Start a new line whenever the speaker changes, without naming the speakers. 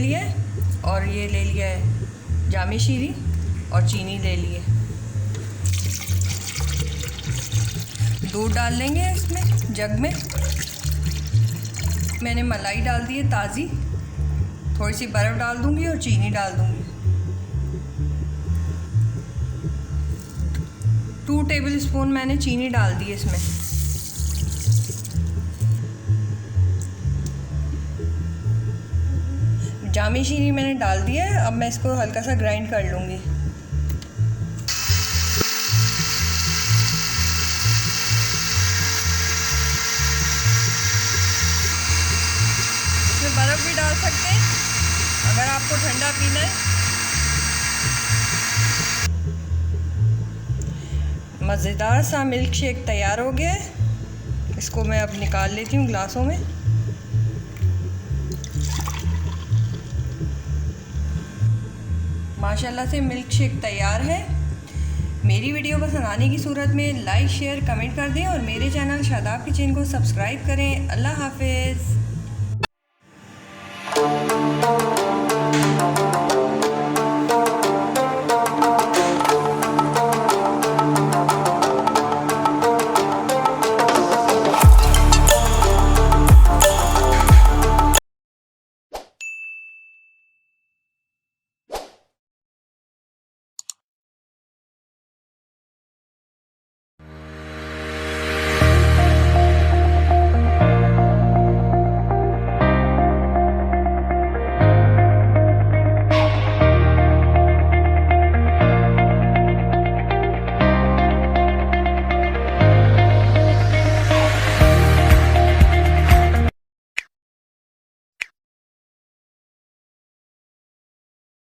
लिया है और ये ले लिया है जामी शीरी और चीनी ले लिए। दूध डाल लेंगे इसमें जग में। मैंने मलाई डाल दी है ताज़ी, थोड़ी सी बर्फ़ डाल दूंगी और चीनी डाल दूंगी। 2 टेबल स्पून मैंने चीनी डाल दी है इसमें। जामी शीरी मैंने डाल दिया है। अब मैं इसको हल्का सा ग्राइंड कर लूँगी। इसमें बर्फ़ भी डाल सकते हैं अगर आपको ठंडा पीना है। मज़ेदार सा मिल्क शेक तैयार हो गया है। इसको मैं अब निकाल लेती हूँ ग्लासों में। माशाल्लाह से मिल्क शेक तैयार है। मेरी वीडियो पसंद आने की सूरत में लाइक शेयर कमेंट कर दें और मेरे चैनल शादाब किचन को सब्सक्राइब करें। अल्लाह हाफिज़।